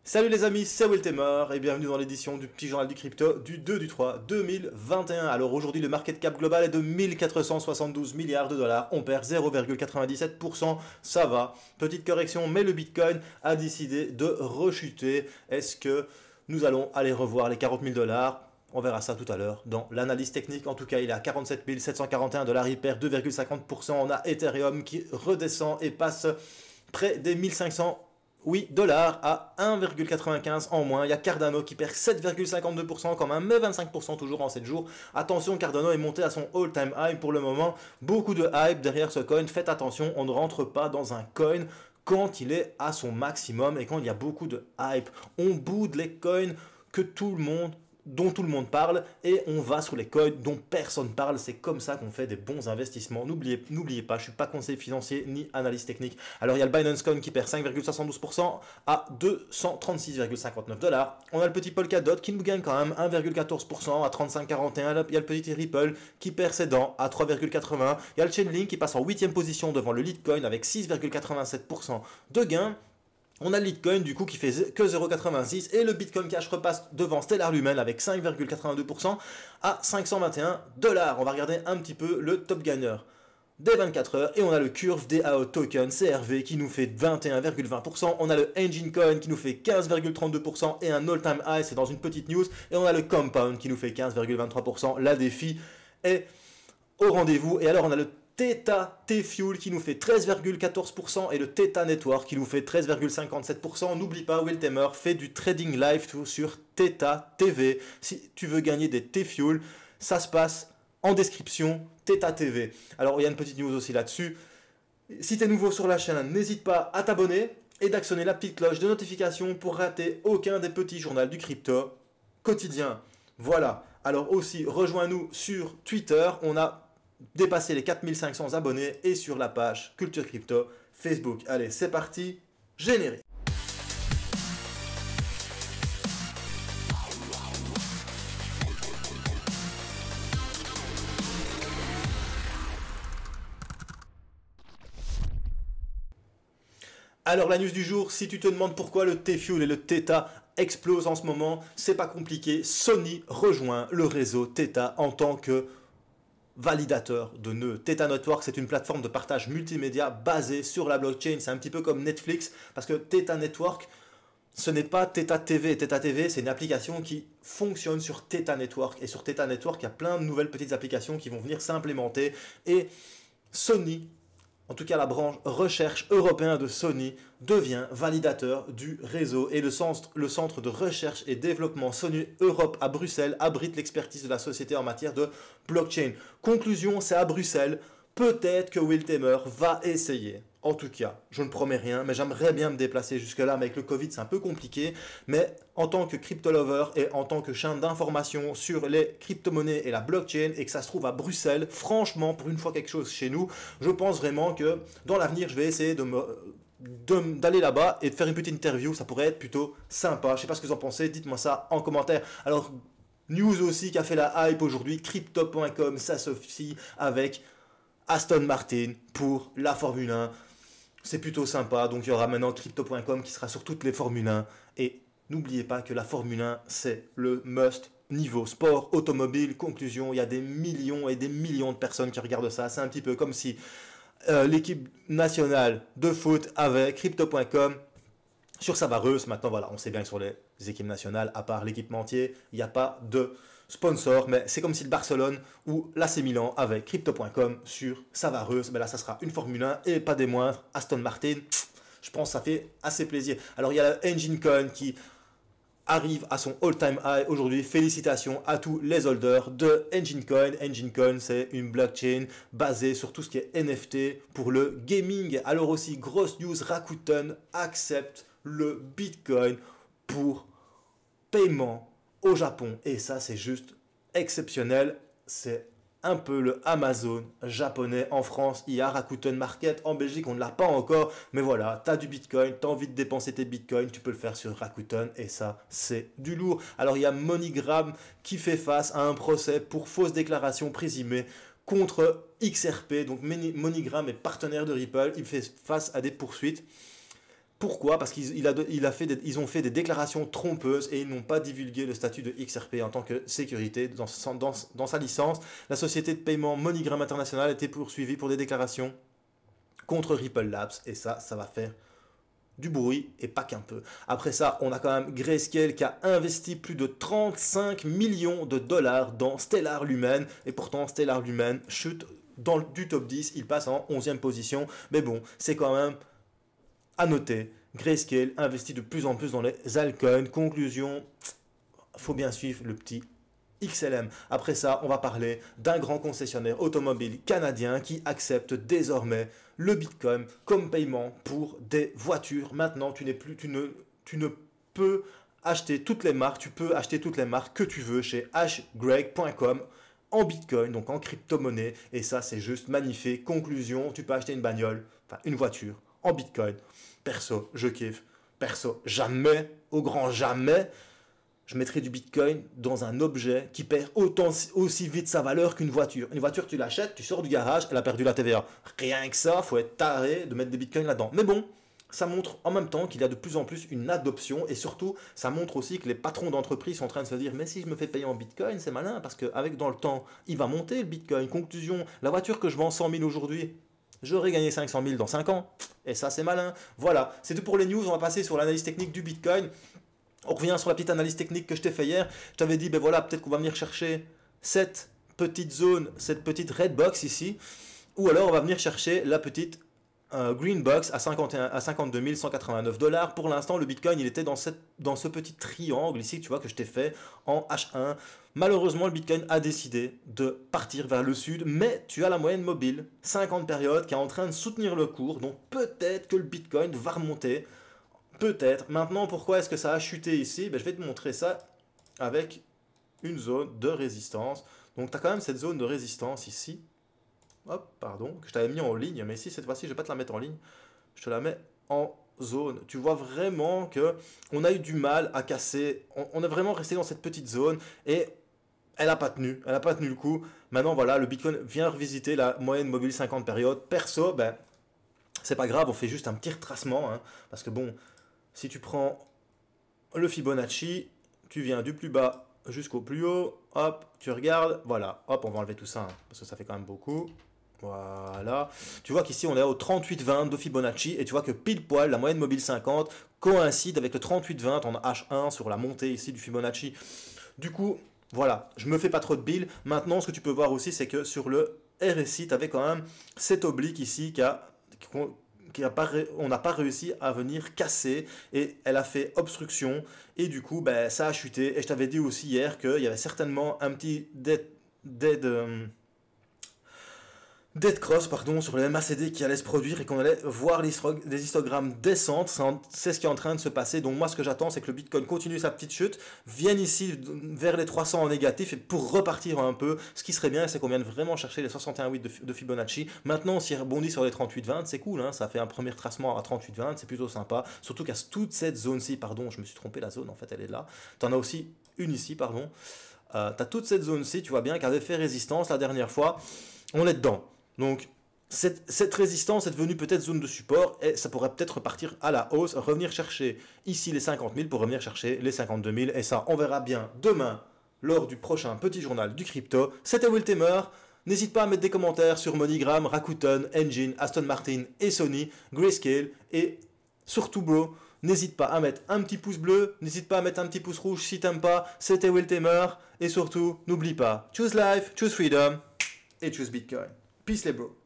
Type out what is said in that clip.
Salut les amis, c'est Wiltemer et bienvenue dans l'édition du petit journal du crypto du 2 du 3 2021. Alors aujourd'hui le market cap global est de 1472 milliards de dollars, on perd 0,97%, ça va. Petite correction, mais le Bitcoin a décidé de rechuter. Est-ce que nous allons aller revoir les 40 000 dollars? On verra ça tout à l'heure dans l'analyse technique. En tout cas, il est à 47 741 dollars, il perd 2,50%. On a Ethereum qui redescend et passe près des 1500 dollars à 1,95 en moins. Il y a Cardano qui perd 7,52% quand même, mais 25% toujours en 7 jours. Attention, Cardano est monté à son all-time high pour le moment. Beaucoup de hype derrière ce coin. Faites attention, on ne rentre pas dans un coin quand il est à son maximum et quand il y a beaucoup de hype. On boude les coins dont tout le monde parle et on va sur les coins dont personne parle. C'est comme ça qu'on fait des bons investissements. N'oubliez pas, je suis pas conseiller financier ni analyste technique. Alors il y a le Binance Coin qui perd 5,72% à 236,59 dollars. On a le petit Polkadot qui nous gagne quand même 1,14% à 35,41. Il y a le petit Ripple qui perd ses dents à 3,80. Il y a le Chainlink qui passe en 8e position devant le Litecoin avec 6,87% de gain. On a le Litecoin du coup qui fait que 0,86 et le Bitcoin Cash repasse devant Stellar Lumen avec 5,82% à 521 dollars. On va regarder un petit peu le top gainer des 24 heures et on a le Curve DAO Token CRV qui nous fait 21,20%. On a le Engine Coin qui nous fait 15,32% et un all-time high, c'est dans une petite news. Et on a le Compound qui nous fait 15,23%. La défi est au rendez-vous. Et alors on a le Theta T-Fuel qui nous fait 13,14% et le Theta Network qui nous fait 13,57%. N'oublie pas, Wiltemer fait du trading live sur Theta TV. Si tu veux gagner des T-Fuel, ça se passe en description, Theta TV. Alors il y a une petite news aussi là-dessus. Si tu es nouveau sur la chaîne, n'hésite pas à t'abonner et d'actionner la petite cloche de notification pour rater aucun des petits journaux du crypto quotidien. Voilà. Alors aussi, rejoins-nous sur Twitter. On a dépasser les 4500 abonnés et sur la page Culture Crypto Facebook. Allez, c'est parti, générique. Alors la news du jour, si tu te demandes pourquoi le T-Fuel et le Theta explosent en ce moment, c'est pas compliqué. Sony rejoint le réseau Theta en tant que validateur de nœuds. Theta Network, c'est une plateforme de partage multimédia basée sur la blockchain. C'est un petit peu comme Netflix, parce que Theta Network, ce n'est pas Theta TV. Theta TV, c'est une application qui fonctionne sur Theta Network. Et sur Theta Network, il y a plein de nouvelles petites applications qui vont venir s'implémenter. Et Sony, en tout cas la branche recherche européen de Sony, devient validateur du réseau. Et le centre de recherche et développement Sony Europe à Bruxelles abrite l'expertise de la société en matière de blockchain. Conclusion, c'est à Bruxelles. Peut-être que Wiltemer va essayer. En tout cas, je ne promets rien, mais j'aimerais bien me déplacer jusque-là. Mais avec le Covid, c'est un peu compliqué. Mais en tant que crypto-lover et en tant que chaîne d'information sur les crypto-monnaies et la blockchain, et que ça se trouve à Bruxelles, franchement, pour une fois quelque chose chez nous, je pense vraiment que dans l'avenir, je vais essayer d'aller là-bas et de faire une petite interview. Ça pourrait être plutôt sympa. Je ne sais pas ce que vous en pensez. Dites-moi ça en commentaire. Alors, news aussi qui a fait la hype aujourd'hui. Crypto.com s'associe avec Aston Martin pour la Formule 1. C'est plutôt sympa. Donc il y aura maintenant Crypto.com qui sera sur toutes les Formule 1. Et n'oubliez pas que la Formule 1, c'est le must niveau sport automobile. Conclusion, il y a des millions et des millions de personnes qui regardent ça. C'est un petit peu comme si l'équipe nationale de foot avait Crypto.com sur Savareuse. Maintenant, voilà, on sait bien que sur les équipes nationales, à part l'équipementier, il n'y a pas de sponsor. Mais c'est comme si le Barcelone ou l'AC Milan avait Crypto.com sur Savareuse. Mais là, ça sera une Formule 1 et pas des moindres. Aston Martin, je pense que ça fait assez plaisir. Alors, il y a le Engine Coin qui arrive à son all-time high aujourd'hui. Félicitations à tous les holders de Engine Coin. Engine Coin, c'est une blockchain basée sur tout ce qui est NFT pour le gaming. Alors aussi, grosse news, Rakuten accepte le Bitcoin pour paiement au Japon. Et ça, c'est juste exceptionnel. C'est un peu le Amazon japonais. En France, il y a Rakuten Market. En Belgique, on ne l'a pas encore. Mais voilà, tu as du Bitcoin, tu as envie de dépenser tes Bitcoins, tu peux le faire sur Rakuten. Et ça, c'est du lourd. Alors, il y a MoneyGram qui fait face à un procès pour fausse déclaration présumée contre XRP. Donc, MoneyGram est partenaire de Ripple. Il fait face à des poursuites. Pourquoi? Parce qu'ils ont fait des déclarations trompeuses et ils n'ont pas divulgué le statut de XRP en tant que sécurité. Dans sa licence, la société de paiement MoneyGram International a été poursuivie pour des déclarations contre Ripple Labs. Et ça va faire du bruit et pas qu'un peu. Après ça, on a quand même Grayscale qui a investi plus de 35 millions de dollars dans Stellar Lumen. Et pourtant, Stellar Lumen chute du top 10. Il passe en 11e position. Mais bon, c'est quand même à noter. Grayscale investit de plus en plus dans les altcoins. Conclusion, faut bien suivre le petit XLM. Après ça, on va parler d'un grand concessionnaire automobile canadien qui accepte désormais le Bitcoin comme paiement pour des voitures. Maintenant, tu ne peux acheter toutes les marques, tu peux acheter toutes les marques que tu veux chez hgreg.com en Bitcoin, donc en crypto-monnaie. Et ça, c'est juste magnifique. Conclusion, tu peux acheter une bagnole, enfin une voiture en Bitcoin. Perso, je kiffe. Perso, jamais, au grand jamais, je mettrai du Bitcoin dans un objet qui perd aussi vite sa valeur qu'une voiture. Une voiture, tu l'achètes, tu sors du garage, elle a perdu la TVA. Rien que ça, faut être taré de mettre des Bitcoins là-dedans. Mais bon, ça montre en même temps qu'il y a de plus en plus une adoption et surtout, ça montre aussi que les patrons d'entreprise sont en train de se dire mais si je me fais payer en Bitcoin, c'est malin parce qu'avec dans le temps, il va monter le Bitcoin. Conclusion, la voiture que je vends 100 000 aujourd'hui, j'aurais gagné 500 000 dans 5 ans. Et ça, c'est malin. Voilà, c'est tout pour les news. On va passer sur l'analyse technique du Bitcoin. On revient sur la petite analyse technique que je t'ai fait hier. Je t'avais dit, ben voilà, peut-être qu'on va venir chercher cette petite zone, cette petite red box ici. Ou alors, on va venir chercher la petite green box à 52 189 $. Pour l'instant, le Bitcoin, il était dans ce petit triangle ici, tu vois, que je t'ai fait en H1. Malheureusement, le Bitcoin a décidé de partir vers le sud, mais tu as la moyenne mobile, 50 périodes, qui est en train de soutenir le cours. Donc, peut-être que le Bitcoin va remonter. Peut-être. Maintenant, pourquoi est-ce que ça a chuté ici? Ben, je vais te montrer ça avec une zone de résistance. Donc, tu as quand même cette zone de résistance ici. Hop, pardon, que je t'avais mis en ligne. Mais ici, cette fois-ci, je ne vais pas te la mettre en ligne. Je te la mets en zone. Tu vois vraiment que on a eu du mal à casser. On est vraiment resté dans cette petite zone et elle n'a pas tenu. Elle n'a pas tenu le coup. Maintenant, voilà, le Bitcoin vient revisiter la moyenne mobile 50 périodes. Perso, ben, c'est pas grave, on fait juste un petit retracement. Hein, parce que bon... Si tu prends le Fibonacci, tu viens du plus bas jusqu'au plus haut, hop, tu regardes, voilà, hop, on va enlever tout ça, hein, parce que ça fait quand même beaucoup. Voilà. Tu vois qu'ici, on est au 38,20 de Fibonacci, et tu vois que pile poil, la moyenne mobile 50 coïncide avec le 38,20 en H1 sur la montée ici du Fibonacci. Du coup, voilà, je me fais pas trop de billes. Maintenant, ce que tu peux voir aussi, c'est que sur le RSI, tu avais quand même cette oblique ici on n'a pas réussi à venir casser et elle a fait obstruction et du coup ben, ça a chuté et je t'avais dit aussi hier qu'il y avait certainement un petit dead cross sur le MACD qui allait se produire et qu'on allait voir des histogrammes descendre. C'est ce qui est en train de se passer. Donc moi ce que j'attends c'est que le Bitcoin continue sa petite chute, vienne ici vers les 300 en négatif et pour repartir un peu. Ce qui serait bien c'est qu'on vienne vraiment chercher les 61,8 de Fibonacci. Maintenant s'il rebondit sur les 38,20 c'est cool, hein, ça fait un premier tracement à 38,20, c'est plutôt sympa. Surtout qu'à toute cette zone-ci, pardon je me suis trompé, la zone en fait elle est là. Tu en as aussi une ici, pardon. Tu as toute cette zone-ci, tu vois bien qu'elle avait fait résistance la dernière fois. On est dedans. Donc, cette résistance est devenue peut-être zone de support et ça pourrait peut-être repartir à la hausse, revenir chercher ici les 50 000 pour revenir chercher les 52 000. Et ça, on verra bien demain lors du prochain petit journal du crypto. C'était Will Temer. N'hésite pas à mettre des commentaires sur MoneyGram, Rakuten, Engine, Aston Martin et Sony, Grayscale. Et surtout, bro, n'hésite pas à mettre un petit pouce bleu, n'hésite pas à mettre un petit pouce rouge si t'aimes pas. C'était Will Temer. Et surtout, n'oublie pas, choose life, choose freedom et choose Bitcoin. Peace les bros.